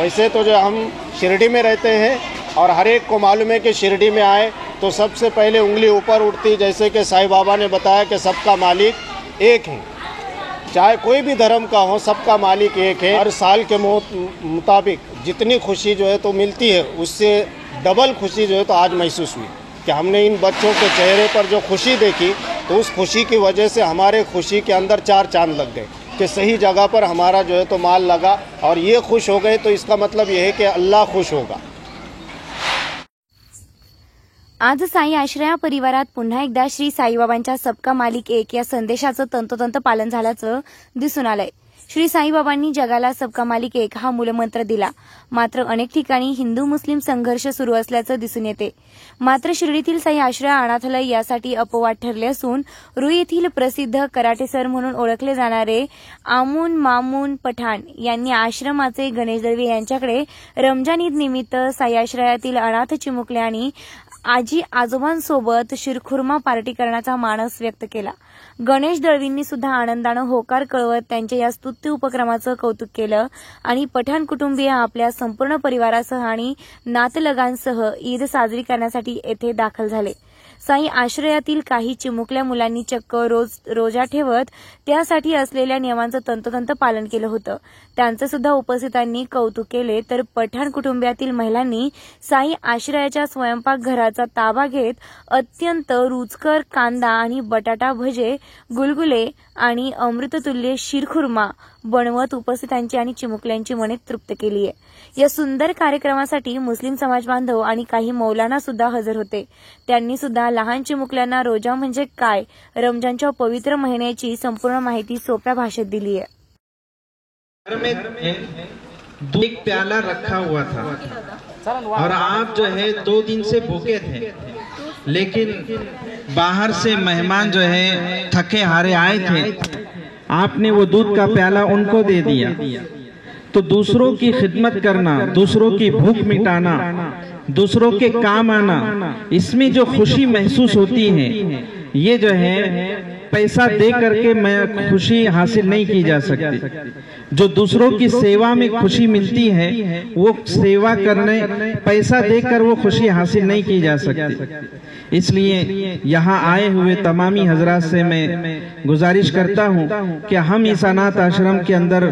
वैसे तो जो हम शिरडी में रहते हैं और हर एक को मालूम है कि शिरडी में आए तो सबसे पहले उंगली ऊपर उठती, जैसे कि साईं बाबा ने बताया कि सबका मालिक एक है, चाहे कोई भी धर्म का हो, सबका मालिक एक है। हर साल के मुताबिक जितनी खुशी जो है तो मिलती है, उससे डबल खुशी जो है तो आज महसूस हुई कि हमने इन बच्चों के चेहरे पर जो खुशी देखी, तो उस खुशी की वजह से हमारे खुशी के अंदर 4 चांद लग गए कि सही जगह पर हमारा जो है तो माल लगा और ये खुश हो गए, तो इसका मतलब ये है कि अल्लाह खुश होगा। आज साई आश्रया परिवारात पुन्हा एकदा श्री साईबाबांच्या सबका मालिक एक या संदेशाचं तंतोतंत पालन झाल्याचं दिसून आलंय। श्री साईबाबांनी जगाला सबका मालिक एक हा मूलमंत्र दिला, मात्र अनेक ठिकाणी हिंदू मुस्लिम संघर्ष सुरू असल्याचं दिसून येते। मात्र शिर्डीतील साई आश्रया अनाथालय यासाठी अपवाद ठरले असून रुई येथील प्रसिद्ध कराटे सर म्हणून ओळखले जाणारे आमून मामून पठाण यांनी आश्रमाचे गणेश दळवी यांच्याकडे रमजान ईद निमित्त साई आश्रयातील अनाथ चिमुकले आणि आजी आजोबांसोबत शिरखुर्मा पार्टी करण्याचा मानस व्यक्त केला। गणेश दळवींनी सुद्धा आनंदानं होकार कळवत त्यांच्या या स्तुत्य उपक्रमाचं कौतुक केलं आणि पठाण कुटुंबीय आपल्या संपूर्ण परिवारासह आणि नातलगांसह ईद साजरी करण्यासाठी येथे दाखल झाले। साई आश्रयातील काही चिमुकल्या मुलांनी चक्क रोजा ठेवत त्यासाठी असलेल्या नियमांचं तंतोतंत पालन केलं होतं। त्यांचं सुद्धा उपस्थितांनी कौतुक केले, तर पठाण कुटुंबातील महिलांनी साई आश्रयाच्या स्वयंपाकघराचा ताबा घेत अत्यंत रुचकर कांदा आणि बटाटा भजे, गुलगुले आणि अमृततुल्य शिरखुर्मा बनवत उपस्थितांची आणि चिमुकल्यांची मने तृप्त केली आहे। या सुंदर कार्यक्रमासाठी मुस्लिम समाज बांधव आणि काही मौलाना सुद्धा हजर होते। त्यांनी सुद्धा लहान चिमुकल्यांना रोजा म्हणजे काय, रमजानच्या पवित्र महिन्याची संपूर्ण माहिती सोप्या भाषेत दिली आहे। घर में एक प्याला रखा हुआ था और आप जो है 2 दिन से भूखे थे, लेकिन बाहर से मेहमान जो है थके हारे आए थे, आपने वो दूध का प्याला उनको दे दिया। तो दूसरों की खिदमत करना, दूसरों की भूख मिटाना, दूसरों के काम आना, इसमें जो खुशी महसूस होती है, ये जो है पैसा दे करके मैं खुशी हासिल नहीं की जा सकती। जो दूसरों की सेवा में खुशी मिलती है, वो सेवा करने पैसा देकर वो खुशी हासिल नहीं की जा सकती। इसलिए यहाँ आए हुए तमामी हजरात से मैं गुजारिश करता हूँ कि हम इस अनाथ आश्रम के अंदर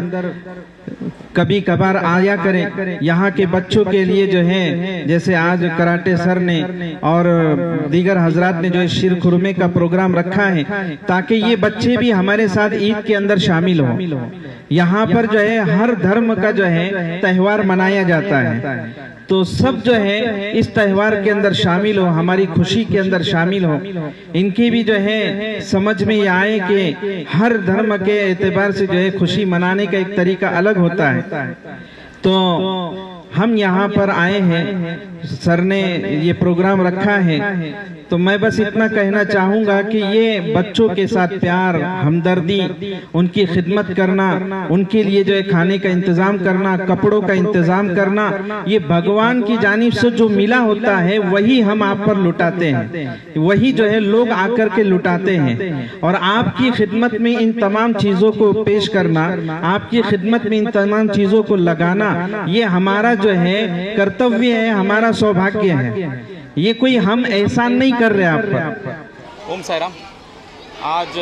कभी कभार आया करें। यहाँ के बच्चों के लिए जो है, जैसे आज कराटे सर ने और दीगर हजरात ने जो है शिरखुर्मे का प्रोग्राम रखा है, ताकि ये बच्चे भी हमारे साथ ईद के अंदर शामिल हो। यहाँ पर जो है हर धर्म का जो है त्यौहार मनाया जाता है, तो सब जो है इस त्यौहार के अंदर शामिल हो, हमारी खुशी के अंदर शामिल हो। इनकी भी जो है समझ में आए कि हर धर्म के एतबार से जो है खुशी मनाने का एक तरीका अलग होता है। तो हम यहाँ पर आए हैं, सर ने ये प्रोग्राम रखा है, तो मैं बस इतना कहना चाहूंगा कि ये बच्चों के साथ प्यार, हमदर्दी, उनकी खिदमत करना, उनके लिए जो है खाने का इंतजाम करना, कपड़ों का इंतजाम करना, ये भगवान की जानिब से जो मिला होता है वही हम आप पर लुटाते हैं, वही जो है लोग आकर के लुटाते हैं। और आपकी खिदमत में इन तमाम चीजों को पेश करना, आपकी खिदमत में इन तमाम चीजों को लगाना, ये हमारा जो है कर्तव्य है, हमारा सौभाग्य है। ये कोई हम एहसान नहीं कर रहे आप पर। ओम साईराम। आज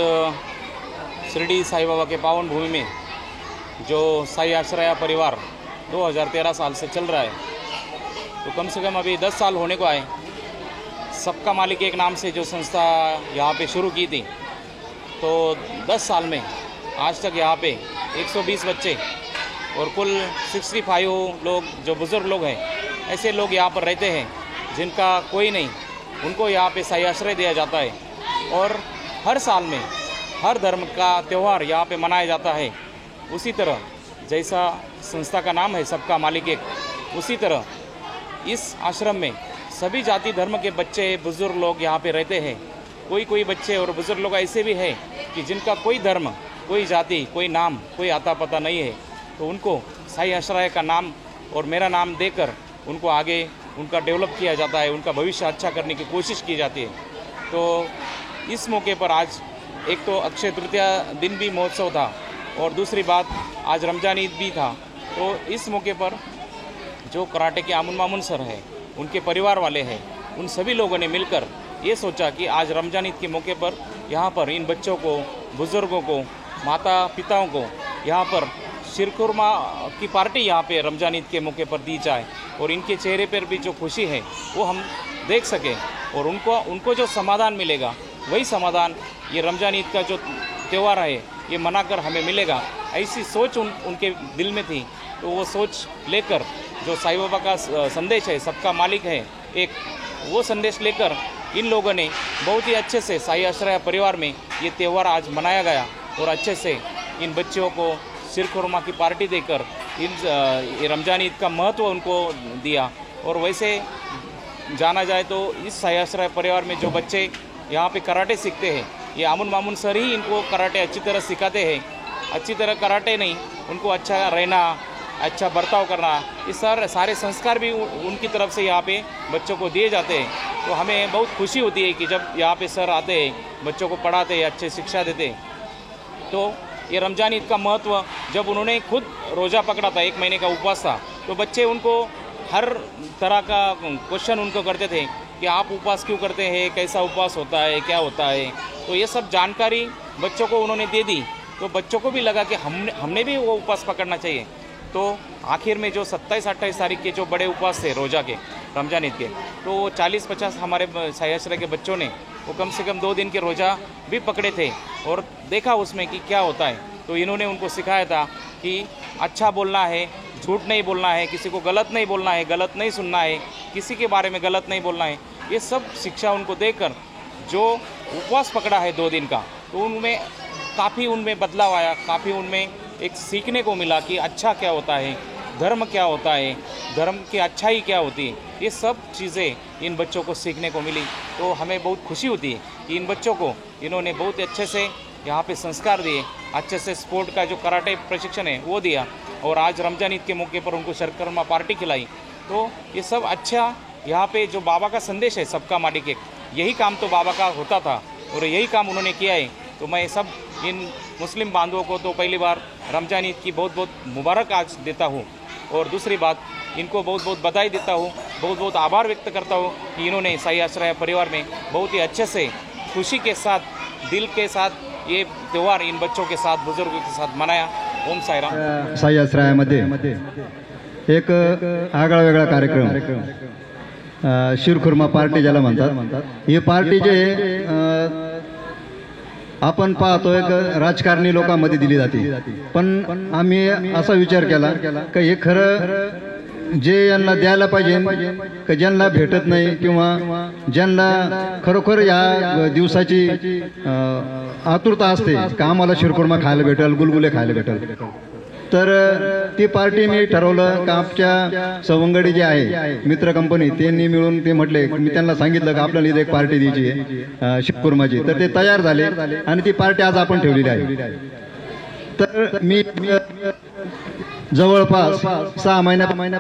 शिरडी साई बाबा के पावन भूमि में जो साई आश्रया परिवार 2013 साल से चल रहा है, तो कम से कम अभी 10 साल होने को आए। सबका मालिक एक नाम से जो संस्था यहाँ पे शुरू की थी, तो 10 साल में आज तक यहाँ पे 120 बच्चे और कुल 65 लोग जो बुज़ुर्ग लोग हैं, ऐसे लोग यहाँ पर रहते हैं जिनका कोई नहीं, उनको यहाँ पे साई आश्रय दिया जाता है। और हर साल में हर धर्म का त्यौहार यहाँ पे मनाया जाता है। उसी तरह जैसा संस्था का नाम है सबका मालिक एक, उसी तरह इस आश्रम में सभी जाति धर्म के बच्चे बुज़ुर्ग लोग यहाँ पे रहते हैं। कोई बच्चे और बुज़ुर्ग लोग ऐसे भी हैं कि जिनका कोई धर्म, कोई जाति, कोई नाम, कोई आता पता नहीं है, तो उनको साई आश्रय का नाम और मेरा नाम देकर उनको आगे उनका डेवलप किया जाता है, उनका भविष्य अच्छा करने की कोशिश की जाती है। तो इस मौके पर आज एक तो अक्षय तृतीया दिन भी महोत्सव था और दूसरी बात आज रमजान ईद भी था। तो इस मौके पर जो कराटे के आमुन मामुन सर हैं, उनके परिवार वाले हैं, उन सभी लोगों ने मिलकर ये सोचा कि आज रमजान ईद के मौके पर यहाँ पर इन बच्चों को, बुज़ुर्गों को, माता पिताओं को यहाँ पर शीरखुरमा की पार्टी यहाँ पे रमजान ईद के मौके पर दी जाए और इनके चेहरे पर भी जो खुशी है वो हम देख सकें और उनको जो समाधान मिलेगा वही समाधान ये रमजान ईद का जो त्यौहार है ये मनाकर हमें मिलेगा। ऐसी सोच उनके दिल में थी, तो वो सोच लेकर जो साईं बाबा का संदेश है, सबका मालिक है एक, वो संदेश लेकर इन लोगों ने बहुत ही अच्छे से साई आश्रय परिवार में ये त्यौहार आज मनाया गया और अच्छे से इन बच्चों को शीरखुरमा की पार्टी देकर इन रमजान ईद का महत्व उनको दिया। और वैसे जाना जाए तो इस साई आश्रय परिवार में जो बच्चे यहाँ पे कराटे सीखते हैं, ये आमुन मामुन सर ही इनको कराटे अच्छी तरह सिखाते हैं। अच्छी तरह कराटे नहीं, उनको अच्छा रहना, अच्छा बर्ताव करना, ये सारे संस्कार भी उनकी तरफ से यहाँ पे बच्चों को दिए जाते हैं। तो हमें बहुत खुशी होती है कि जब यहाँ पे सर आते हैं, बच्चों को पढ़ाते हैं, अच्छे शिक्षा देते हैं। तो ये रमजान ईद का महत्व जब उन्होंने खुद रोज़ा पकड़ा था, 1 महीने का उपवास था, तो बच्चे उनको हर तरह का क्वेश्चन उनको करते थे कि आप उपवास क्यों करते हैं, कैसा उपवास होता है, क्या होता है। तो ये सब जानकारी बच्चों को उन्होंने दे दी, तो बच्चों को भी लगा कि हमने भी वो उपवास पकड़ना चाहिए। तो आखिर में जो 27-28 तारीख के जो बड़े उपवास थे रोज़ा के, रमजान ईद के, तो 40-50 हमारे साई आश्रय के बच्चों ने वो कम से कम 2 दिन के रोज़ा भी पकड़े थे और देखा उसमें कि क्या होता है। तो इन्होंने उनको सिखाया था कि अच्छा बोलना है, झूठ नहीं बोलना है, किसी को गलत नहीं बोलना है, गलत नहीं सुनना है, किसी के बारे में गलत नहीं बोलना है। ये सब शिक्षा उनको देकर जो उपवास पकड़ा है 2 दिन का, तो उनमें काफ़ी बदलाव आया, काफ़ी उनमें एक सीखने को मिला कि अच्छा क्या होता है, धर्म क्या होता है, धर्म की अच्छाई क्या होती है। ये सब चीज़ें इन बच्चों को सीखने को मिली। तो हमें बहुत खुशी होती है कि इन बच्चों को इन्होंने बहुत अच्छे से यहाँ पे संस्कार दिए, अच्छे से स्पोर्ट का जो कराटे प्रशिक्षण है वो दिया और आज रमजान ईद के मौके पर उनको शीरखुरमा पार्टी खिलाई। तो ये सब अच्छा यहाँ पे जो बाबा का संदेश है, सबका मालिक एक, यही काम तो बाबा का होता था और यही काम उन्होंने किया है। तो मैं सब इन मुस्लिम बांधवों को तो पहली बार रमजान ईद की बहुत बहुत मुबारक आज देता हूँ और दूसरी बात इनको बहुत बहुत बधाई देता हूँ, बहुत बहुत आभार व्यक्त करता हूँ कि इन्होंने साई आश्रय परिवार में बहुत ही अच्छे से खुशी के साथ, दिल के साथ ये त्यौहार इन बच्चों के साथ, बुजुर्गों के साथ मनाया। ओम साई राम। साई आश्रयामध्ये एक आगळा वेगळा कार्यक्रम शीरखुरमा पार्टी ज्याला म्हणतात, ही पार्टी जे आपण पाहतो एक राजकारणी लोकांमध्ये दिली जाते, पण आम्ही असा विचार केला की हे खरं जे यांना द्यायला पाहिजे की ज्यांना भेटत नाही किंवा ज्यांना खरोखर या दिवसाची आतुरता असते का आम्हाला शीरखुरमा खायला भेटेल, गुलगुले खायला भेटेल, तर ती पार्टी मी ठरवलं का आमच्या सवंगडी जे आहे मित्र कंपनी त्यांनी मिळून ते म्हटले, मी त्यांना सांगितलं की आपल्याला इथे एक पार्टी द्यायची आहे शीरखुर्माची, तर ते तयार झाले आणि ती पार्टी आज आपण ठेवलेली आहे। तर मी जवळपास 6 महिन्या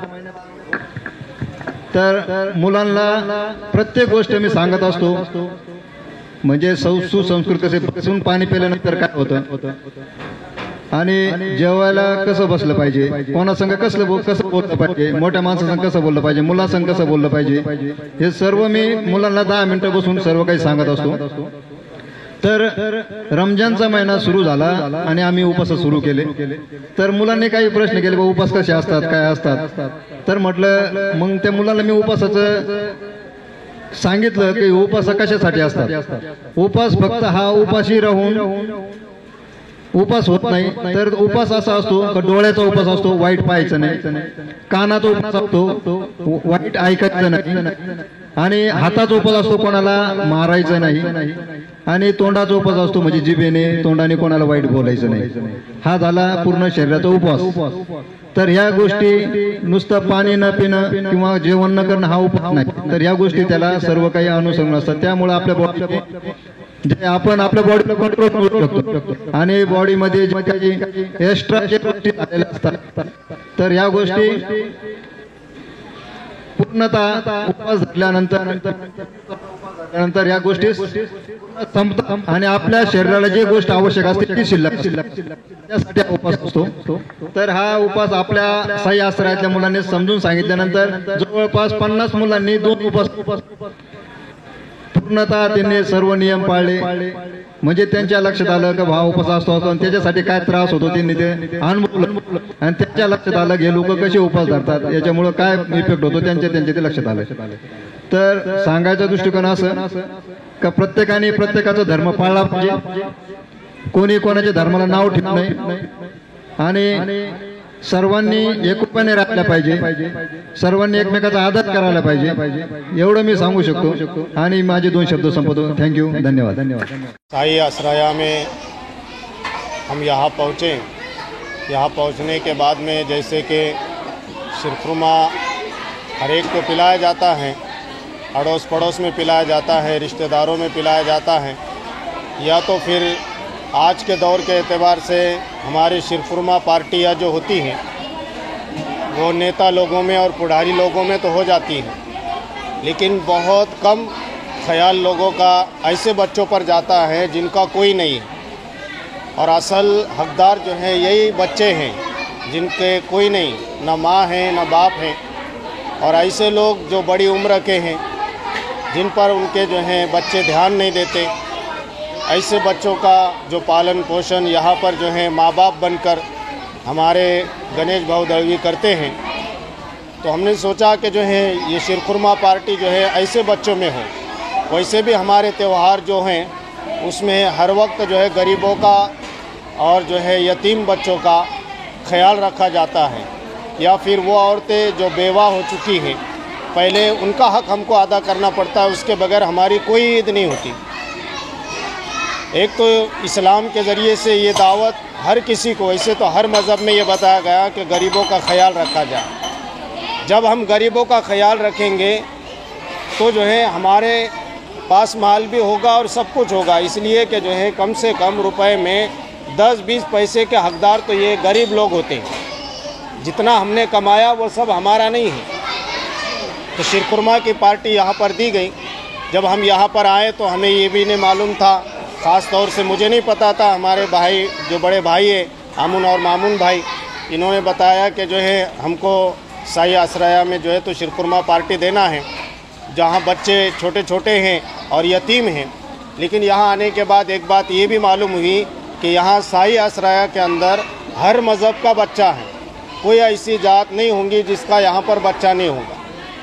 तर मुलांना प्रत्येक गोष्ट मी सांगत असतो, म्हणजे सुसंस्कृत कसे बसून पाणी पिल्यानंतर काय होतं आणि जेवायला कसं बसलं पाहिजे, कोणासंग कसं बोललं पाहिजे, मोठ्या माणसासंग कसं बोललं पाहिजे, मुलासंग कसं बोललं पाहिजे, हे सर्व मी मुलांना 10 मिनिटं बसून सर्व काही सांगत असतो। तर रमजानचा महिना सुरू झाला आणि आम्ही उपास सुरू केले, तर मुलांनी काही प्रश्न केले, उपास कसे असतात, काय असतात, तर म्हटलं मग त्या मुलांना मी उपासाचं सांगितलं की उपास कशासाठी असतात। उपास फक्त हा उपाशी राहून उपास होत नाही, तर उपास असा असतो की डोळ्याचा उपास असतो, वाईट पाहायचं नाही, कानाचा उपास असतो, वाईट ऐकायचं नाही, आणि हाताचा उपास असतो कोणाला मारायचं नाही, आणि तोंडाचा उपास असतो म्हणजे जिभेने तोंडाने कोणाला वाईट बोलायचं नाही। हा झाला पूर्ण शरीराचा उपवास। तर ह्या गोष्टी नुसतं पाणी न पिणं किंवा जेवण न करणं हा उपवास नाही, तर ह्या गोष्टी त्याला सर्व काही अनुसंग असतात। त्यामुळे आपल्या बॉडीला जे आपण आपल्या बॉडीला कंट्रोल करू शकतो आणि बॉडीमध्ये जे काही एक्स्ट्रा जे गोष्टी झालेल्या असतात, तर ह्या गोष्टी पूर्णतः उपवास झाल्यानंतर त्यानंतर या गोष्टी संपतात आणि आपल्या शरीराला जे गोष्ट आवश्यक असते ती शिल्लक त्यासाठी हा उपास असतो. तर हा उपास आपल्या साई आश्रयातल्या मुलांनी समजून सांगितल्यानंतर जवळपास 50 मुलांनी 2 उपास पूर्णतः त्यांनी सर्व नियम पाळले. म्हणजे त्यांच्या लक्षात आलं की हा उपास असतो आणि त्याच्यासाठी काय त्रास होतो त्यांनी ते अनुभवलं आणि त्यांच्या लक्षात आलं की लोक कसे उपास धरतात, याच्यामुळे काय इफेक्ट होतो त्यांच्या ते लक्षात आलं. तर सांगायचा दृष्टिकोन असं का प्रत्येकाने प्रत्येकाचा धर्म पाळला पाहिजे, कोणी कोणाच्या धर्माला नाव ठेवू नये आणि सर्वांनी एकोप्याने राहिला पाहिजे, सर्वांनी एकमेकाचा आदर करायला पाहिजे, एवढं मी सांगू शकतो आणि माझे 2 शब्द संपवतो. थँक्यू, धन्यवाद. साई आश्रया में हम यहाँ पहुँचे. यहाँ पहुँचने के बाद में जैसे कि शिरखुरमा हर एक को पिलाया जाता है, अड़ोस पड़ोस में पिलाया जाता है, रिश्तेदारों में पिलाया जाता है, या तो फिर आज के दौर के एतबार से हमारी शिरखुरमा पार्टियाँ जो होती हैं वो नेता लोगों में और पुढ़ारी लोगों में तो हो जाती हैं, लेकिन बहुत कम ख्याल लोगों का ऐसे बच्चों पर जाता है जिनका कोई नहीं है. और असल हकदार जो है यही बच्चे हैं जिनके कोई नहीं, ना माँ है ना बाप है. और ऐसे लोग जो बड़ी उम्र के हैं जिन पर उनके जो हैं बच्चे ध्यान नहीं देते, ऐसे बच्चों का जो पालन पोषण यहाँ पर जो है माँ बाप बनकर हमारे गणेश भाऊ दळवी करते हैं. तो हमने सोचा कि जो है ये शिरखुरमा पार्टी जो है ऐसे बच्चों में हो. वैसे भी हमारे त्यौहार जो हैं उसमें हर वक्त जो है गरीबों का और जो है यतीम बच्चों का ख्याल रखा जाता है, या फिर वो औरतें जो बेवा हो चुकी हैं पहले उनका हक हमको अदा करना पड़ता है, उसके बगैर हमारी कोई ईद नहीं होती. एक तो इस्लाम के ज़रिए से ये दावत हर किसी को, वैसे तो हर मज़हब में ये बताया गया कि गरीबों का ख्याल रखा जाए. जब हम गरीबों का ख्याल रखेंगे तो जो है हमारे पास माल भी होगा और सब कुछ होगा. इसलिए कि जो है कम से कम रुपए में 10-20 पैसे के हकदार तो ये गरीब लोग होते हैं. जितना हमने कमाया वो सब हमारा नहीं है. तो शिरखुरमा की पार्टी यहाँ पर दी गई. जब हम यहाँ पर आए तो हमें ये भी नहीं मालूम था, ख़ास तौर से मुझे नहीं पता था, हमारे भाई जो बड़े भाई हैं आमुन और मामून भाई, इन्होंने बताया कि जो है हमको साई आश्रया में जो है तो शिरखुरमा पार्टी देना है जहाँ बच्चे छोटे छोटे हैं और यतीम हैं. लेकिन यहाँ आने के बाद एक बात ये भी मालूम हुई कि यहाँ साई आश्रया के अंदर हर मज़हब का बच्चा है. कोई ऐसी जात नहीं होंगी जिसका यहाँ पर बच्चा नहीं होगा.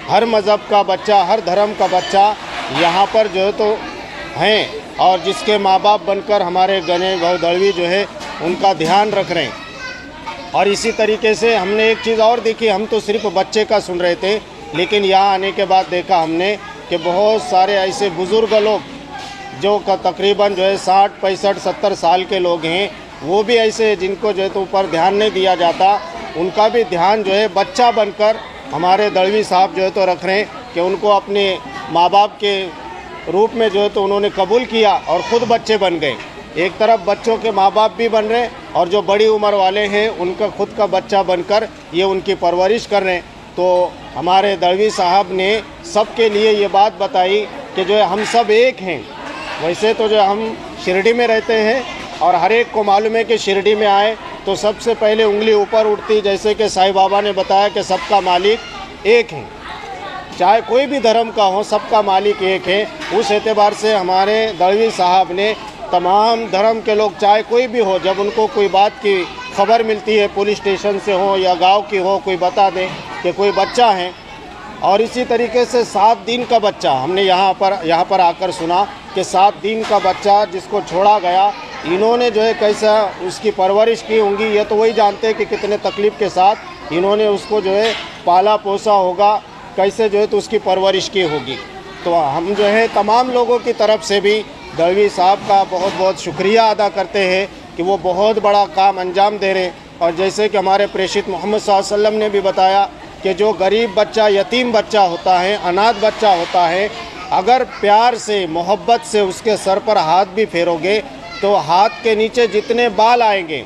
हर मज़हब का बच्चा, हर धर्म का बच्चा यहाँ पर जो है तो हैं, और जिसके माँ बाप बनकर हमारे गणेश भाऊ दळवी जो है उनका ध्यान रख रहे हैं. और इसी तरीके से हमने एक चीज़ और देखी, हम तो सिर्फ बच्चे का सुन रहे थे, लेकिन यहाँ आने के बाद देखा हमने कि बहुत सारे ऐसे बुज़ुर्ग लोग जो तकरीबन जो है 60, 65, 70 साल के लोग हैं, वो भी ऐसे जिनको जो है तो ऊपर ध्यान नहीं दिया जाता, उनका भी ध्यान जो है बच्चा बनकर हमारे दळवी साहब जो है तो रख रहे हैं कि उनको अपने माँ बाप के रूप में जो है तो उन्होंने कबूल किया और ख़ुद बच्चे बन गए. एक तरफ बच्चों के माँ बाप भी बन रहे हैं और जो बड़ी उम्र वाले हैं उनका खुद का बच्चा बनकर ये उनकी परवरिश कर रहे हैं. तो हमारे दळवी साहब ने सबके लिए ये बात बताई कि जो है हम सब एक हैं. वैसे तो जो हम शिरडी में रहते हैं और हर एक को मालूम है कि शिरडी में आए तो सबसे पहले उंगली ऊपर उठती, जैसे कि साईं बाबा ने बताया कि सबका मालिक एक है. चाहे कोई भी धर्म का हो, सबका मालिक एक है. उस एतबार से हमारे दळवी साहब ने तमाम धर्म के लोग, चाहे कोई भी हो, जब उनको कोई बात की खबर मिलती है, पुलिस स्टेशन से हो या गांव की हो, कोई बता दे कि कोई बच्चा है. और इसी तरीके से 7 दिन का बच्चा हमने यहाँ पर आकर सुना कि 7 दिन का बच्चा जिसको छोड़ा गया, इन्होंने जो है कैसा उसकी परवरिश की होंगी, ये तो वही जानते हैं कि कितने तकलीफ़ के साथ इन्होंने उसको जो है पाला पोसा होगा, कैसे जो है तो उसकी परवरिश की होगी. तो हम जो है तमाम लोगों की तरफ से भी दळवी साहब का बहुत बहुत शुक्रिया अदा करते हैं कि वो बहुत बड़ा काम अंजाम दे रहे. और जैसे कि हमारे प्रेषित मोहम्मद सल्लल्लाहु अलैहि वसल्लम ने भी बताया कि जो गरीब बच्चा, यतीम बच्चा होता है, अनाथ बच्चा होता है, अगर प्यार से, मोहब्बत से उसके सर पर हाथ भी फेरोगे तो हाथ के नीचे जितने बाल आएंगे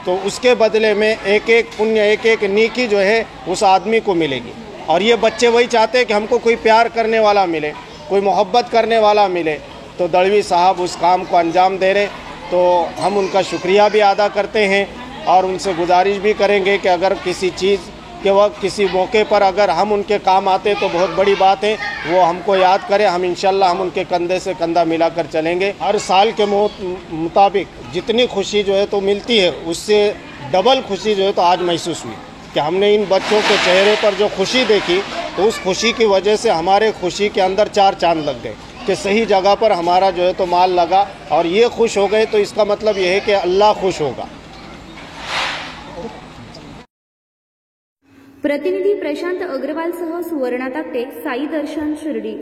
तो उसके बदले में एक एक पुण्य, एक एक नेकी जो है उस आदमी को मिलेगी. और ये बच्चे वही चाहते हैं कि हमको कोई प्यार करने वाला मिले. कोई मोहब्बत करने वाला मिले तो दलवी साहब उस काम को अंजाम दे रहे, तो हम उनका शुक्रिया भी अदा करते हैं और उनसे गुजारिश भी करेंगे कि अगर किसी चीज़ के वक्त किसी मौके पर अगर हम उनके काम आते तो बहुत बड़ी बात है, वो हमको याद करें। हम इंशाल्लाह हम उनके कंधे से कंधा मिलाकर चलेंगे। हर साल के मुताबिक जितनी खुशी जो है तो मिलती है, उससे डबल खुशी जो है तो आज महसूस हुई कि हमने इन बच्चों के चेहरे पर जो खुशी देखी, तो उस खुशी की वजह से हमारे खुशी के अंदर 4 चांद लग गए कि सही जगह पर हमारा जो है तो माल लगा और ये खुश हो गए, तो इसका मतलब ये है कि अल्लाह खुश होगा। प्रतिनिधी प्रशांत अग्रवाल सह सुवर्णा ताकटे, साई दर्शन शिर्डी।